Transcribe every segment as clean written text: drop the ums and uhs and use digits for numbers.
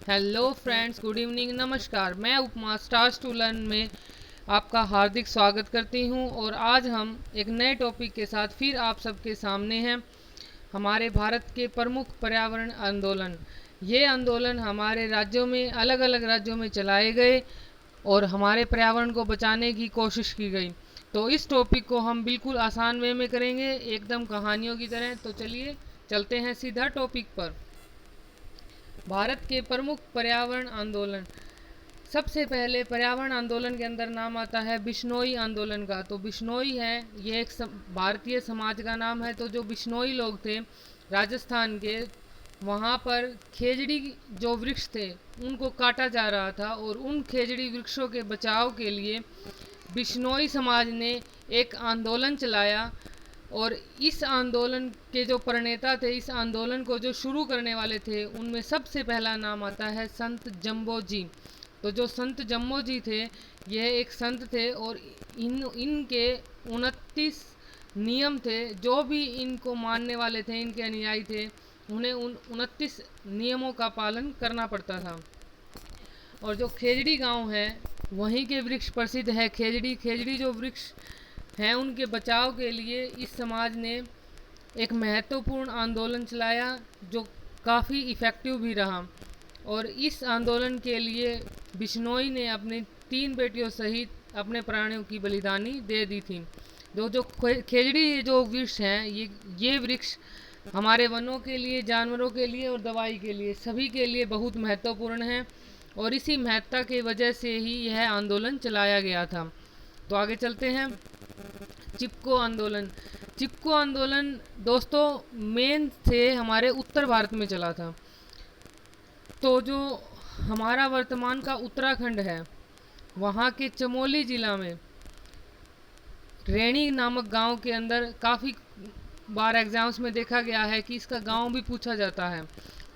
Hello friends, good evening, नमस्कार। मैं उपमा stars to learn में आपका हार्दिक स्वागत करती हूं और आज हम एक नए टॉपिक के साथ फिर आप सबके सामने हैं। हमारे भारत के प्रमुख पर्यावरण आंदोलन। ये आंदोलन हमारे राज्यों में, अलग अलग राज्यों में चलाए गए और हमारे पर्यावरण को बचाने की कोशिश की गई। तो इस टॉपिक को हम बिल्कुल आसान वे में करेंगे, एकदम कहानियों की तरह। तो चलिए चलते हैं सीधा टॉपिक पर। भारत के प्रमुख पर्यावरण आंदोलन। सबसे पहले पर्यावरण आंदोलन के अंदर नाम आता है बिश्नोई आंदोलन का। तो बिश्नोई है, ये एक भारतीय समाज का नाम है। तो जो बिश्नोई लोग थे राजस्थान के, वहाँ पर खेजड़ी जो वृक्ष थे उनको काटा जा रहा था और उन खेजड़ी वृक्षों के बचाव के लिए बिश्नोई समाज ने एक आंदोलन चलाया। और इस आंदोलन के जो प्रणेता थे, इस आंदोलन को जो शुरू करने वाले थे, उनमें सबसे पहला नाम आता है संत जम्बो जी। तो जो संत जम्बो जी थे, यह एक संत थे और इनके 29 नियम थे। जो भी इनको मानने वाले थे, इनके अनुयायी थे, उन्हें उन 29 नियमों का पालन करना पड़ता था। और जो खेजड़ी गांव है, वहीं के वृक्ष प्रसिद्ध है खेजड़ी। खेजड़ी जो वृक्ष हैं, उनके बचाव के लिए इस समाज ने एक महत्वपूर्ण आंदोलन चलाया जो काफ़ी इफ़ेक्टिव भी रहा। और इस आंदोलन के लिए बिश्नोई ने अपनी 3 बेटियों सहित अपने प्राणों की बलिदानी दे दी थी। जो खेजड़ी जो वृक्ष हैं, ये वृक्ष हमारे वनों के लिए, जानवरों के लिए और दवाई के लिए, सभी के लिए बहुत महत्वपूर्ण है। और इसी महत्ता की वजह से ही यह आंदोलन चलाया गया था। तो आगे चलते हैं। चिपको आंदोलन। चिपको आंदोलन दोस्तों मेन से हमारे उत्तर भारत में चला था। तो जो हमारा वर्तमान का उत्तराखंड है, वहाँ के चमोली जिला में रैणी नामक गांव के अंदर काफ़ी बार एग्जाम्स में देखा गया है कि इसका गांव भी पूछा जाता है।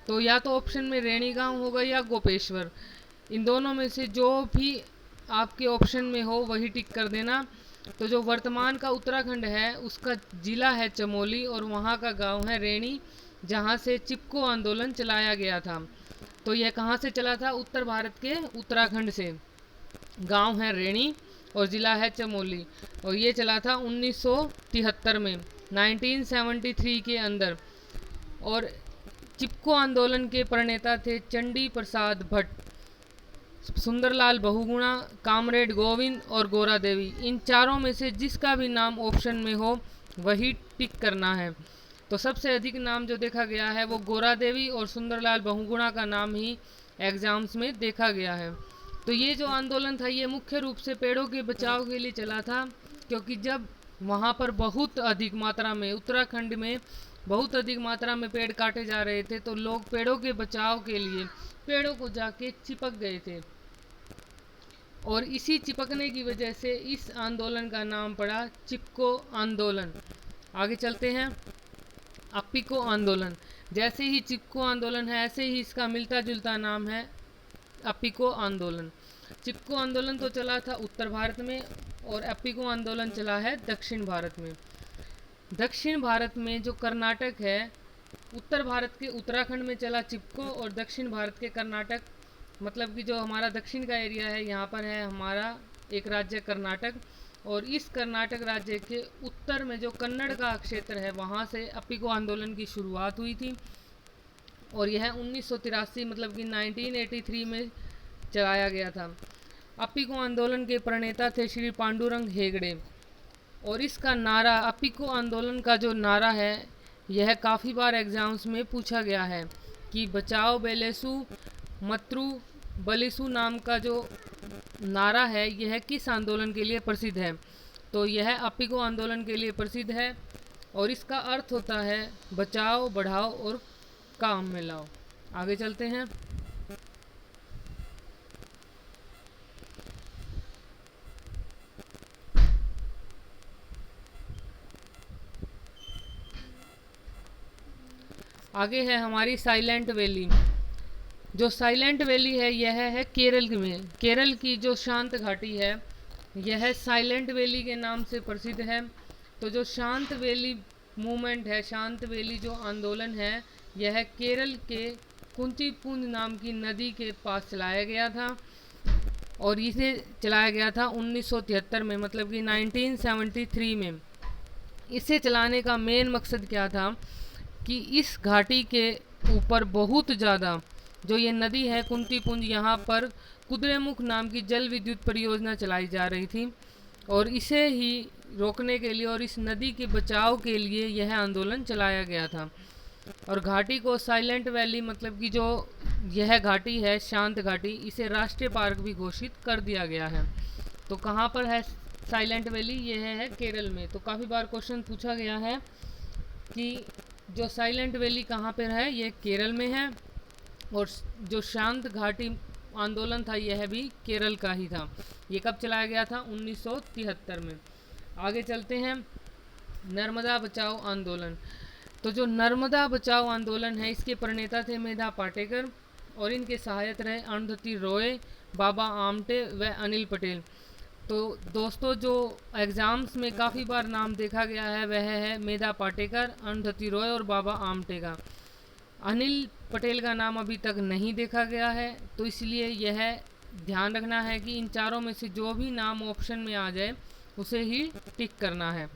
तो या तो ऑप्शन में रैणी गांव होगा या गोपेश्वर, इन दोनों में से जो भी आपके ऑप्शन में हो वही टिक कर देना। तो जो वर्तमान का उत्तराखंड है, उसका जिला है चमोली और वहाँ का गांव है रैणी, जहाँ से चिपको आंदोलन चलाया गया था। तो यह कहाँ से चला था? उत्तर भारत के उत्तराखंड से। गांव है रैणी और ज़िला है चमोली। और ये चला था 1973 में, 1973 के अंदर। और चिपको आंदोलन के प्रणेता थे चंडी प्रसाद भट्ट, सुंदरलाल बहुगुणा, कामरेड गोविंद और गोरा देवी। इन चारों में से जिसका भी नाम ऑप्शन में हो वही टिक करना है। तो सबसे अधिक नाम जो देखा गया है वो गोरा देवी और सुंदरलाल बहुगुणा का नाम ही एग्जाम्स में देखा गया है। तो ये जो आंदोलन था, ये मुख्य रूप से पेड़ों के बचाव के लिए चला था, क्योंकि जब वहाँ पर बहुत अधिक मात्रा में, उत्तराखंड में बहुत अधिक मात्रा में पेड़ काटे जा रहे थे, तो लोग पेड़ों के बचाव के लिए पेड़ों को जाके चिपक गए थे। और इसी चिपकने की वजह से इस आंदोलन का नाम पड़ा चिपको आंदोलन। आगे चलते हैं। अप्पिको आंदोलन। जैसे ही चिपको आंदोलन है, ऐसे ही इसका मिलता जुलता नाम है अप्पिको आंदोलन। चिपको आंदोलन तो चला था उत्तर भारत में और अप्पिको आंदोलन चला है दक्षिण भारत में। दक्षिण भारत में जो कर्नाटक है, उत्तर भारत के उत्तराखंड में चला चिपको और दक्षिण भारत के कर्नाटक, मतलब कि जो हमारा दक्षिण का एरिया है, यहाँ पर है हमारा एक राज्य कर्नाटक। और इस कर्नाटक राज्य के उत्तर में जो कन्नड़ का क्षेत्र है, वहाँ से अप्पिको आंदोलन की शुरुआत हुई थी। और यह 1983 मतलब कि 1983 में चलाया गया था। अप्पिको आंदोलन के प्रणेता थे श्री पांडुरंग हेगड़े। और इसका नारा, अप्पिको आंदोलन का जो नारा है, यह काफ़ी बार एग्जाम्स में पूछा गया है कि बचाओ बेलेसु मत्रु बलिसु नाम का जो नारा है, यह किस आंदोलन के लिए प्रसिद्ध है? तो यह अप्पिको आंदोलन के लिए प्रसिद्ध है और इसका अर्थ होता है बचाओ, बढ़ाओ और काम में लाओ। आगे चलते हैं। आगे है हमारी साइलेंट वैली। जो साइलेंट वैली है, यह है केरल में। केरल की जो शांत घाटी है, यह साइलेंट वैली के नाम से प्रसिद्ध है। तो जो शांत वैली मूवमेंट है, शांत वैली जो आंदोलन है, यह केरल के कुंती पुंज नाम की नदी के पास चलाया गया था, और इसे चलाया गया था 1973 में, मतलब कि 1973 में। इसे चलाने का मेन मकसद क्या था कि इस घाटी के ऊपर बहुत ज़्यादा जो ये नदी है कुंती पुंज, यहाँ पर कुद्रेमुख नाम की जल विद्युत परियोजना चलाई जा रही थी, और इसे ही रोकने के लिए और इस नदी के बचाव के लिए यह आंदोलन चलाया गया था। और घाटी को साइलेंट वैली, मतलब कि जो यह घाटी है शांत घाटी, इसे राष्ट्रीय पार्क भी घोषित कर दिया गया है। तो कहाँ पर है साइलेंट वैली? यह है केरल में। तो काफ़ी बार क्वेश्चन पूछा गया है कि जो साइलेंट वैली कहाँ पर है, ये केरल में है, और जो शांत घाटी आंदोलन था यह भी केरल का ही था। ये कब चलाया गया था? 1973 में। आगे चलते हैं, नर्मदा बचाओ आंदोलन। तो जो नर्मदा बचाओ आंदोलन है, इसके प्रणेता थे मेधा पाटेकर, और इनके सहायक रहे अरुंधति रॉय, बाबा आमटे व अनिल पटेल। तो दोस्तों, जो एग्ज़ाम्स में काफ़ी बार नाम देखा गया है वह है मेधा पाटेकर, अरुंधति रॉय और बाबा आमटे का। अनिल पटेल का नाम अभी तक नहीं देखा गया है, तो इसलिए यह ध्यान रखना है कि इन चारों में से जो भी नाम ऑप्शन में आ जाए उसे ही टिक करना है।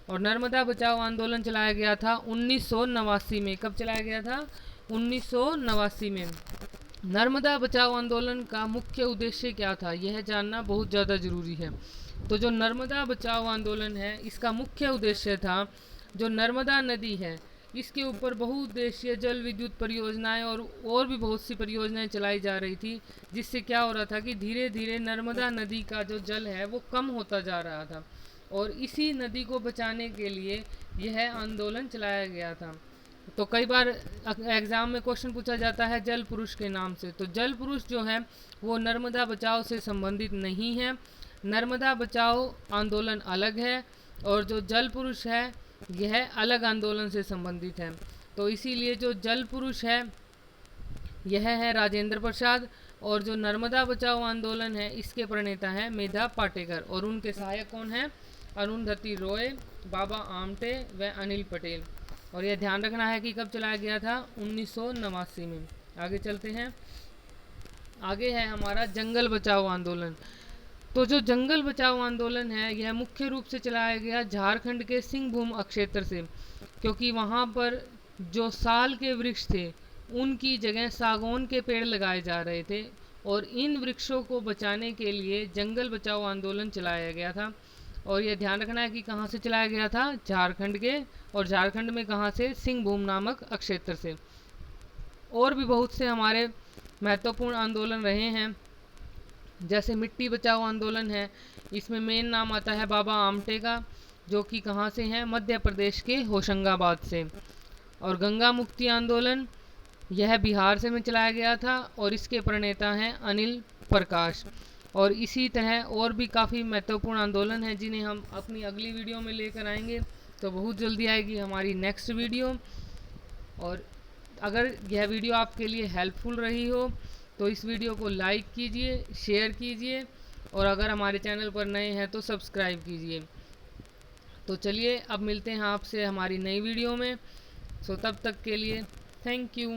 और नर्मदा बचाओ आंदोलन चलाया गया था 1989 में। कब चलाया गया था? 1989 में। नर्मदा बचाओ आंदोलन का मुख्य उद्देश्य क्या था, यह जानना बहुत ज़्यादा ज़रूरी है। तो जो नर्मदा बचाओ आंदोलन है, इसका मुख्य उद्देश्य था जो नर्मदा नदी है इसके ऊपर बहुउद्देशीय जल विद्युत परियोजनाएं और भी बहुत सी परियोजनाएं चलाई जा रही थी, जिससे क्या हो रहा था कि धीरे धीरे नर्मदा नदी का जो जल है वो कम होता जा रहा था, और इसी नदी को बचाने के लिए यह आंदोलन चलाया गया था। तो कई बार एग्ज़ाम में क्वेश्चन पूछा जाता है जल पुरुष के नाम से। तो जल पुरुष जो है वो नर्मदा बचाओ से संबंधित नहीं है। नर्मदा बचाओ आंदोलन अलग है, और जो जल पुरुष है यह अलग आंदोलन से संबंधित है। तो इसीलिए जो जल पुरुष है यह है राजेंद्र प्रसाद, और जो नर्मदा बचाओ आंदोलन है इसके प्रणेता है मेधा पाटेकर, और उनके सहायक कौन है? अरुंधति रॉय, बाबा आमटे व अनिल पटेल। और यह ध्यान रखना है कि कब चलाया गया था? 1989 में। आगे चलते हैं, आगे है हमारा जंगल बचाओ आंदोलन। तो जो जंगल बचाओ आंदोलन है यह मुख्य रूप से चलाया गया झारखंड के सिंहभूम क्षेत्र से, क्योंकि वहाँ पर जो साल के वृक्ष थे उनकी जगह सागौन के पेड़ लगाए जा रहे थे, और इन वृक्षों को बचाने के लिए जंगल बचाओ आंदोलन चलाया गया था। और यह ध्यान रखना है कि कहाँ से चलाया गया था? झारखंड के, और झारखंड में कहाँ से? सिंहभूम नामक क्षेत्र से। और भी बहुत से हमारे महत्वपूर्ण आंदोलन रहे हैं, जैसे मिट्टी बचाओ आंदोलन है, इसमें मेन नाम आता है बाबा आमटे का, जो कि कहाँ से हैं? मध्य प्रदेश के होशंगाबाद से। और गंगा मुक्ति आंदोलन यह बिहार से में चलाया गया था, और इसके प्रणेता हैं अनिल प्रकाश। और इसी तरह और भी काफ़ी महत्वपूर्ण आंदोलन हैं जिन्हें हम अपनी अगली वीडियो में लेकर आएंगे। तो बहुत जल्दी आएगी हमारी नेक्स्ट वीडियो। और अगर यह वीडियो आपके लिए हेल्पफुल रही हो तो इस वीडियो को लाइक कीजिए, शेयर कीजिए, और अगर हमारे चैनल पर नए हैं तो सब्सक्राइब कीजिए। तो चलिए अब मिलते हैं आपसे हमारी नई वीडियो में। सो तब तक के लिए थैंक यू।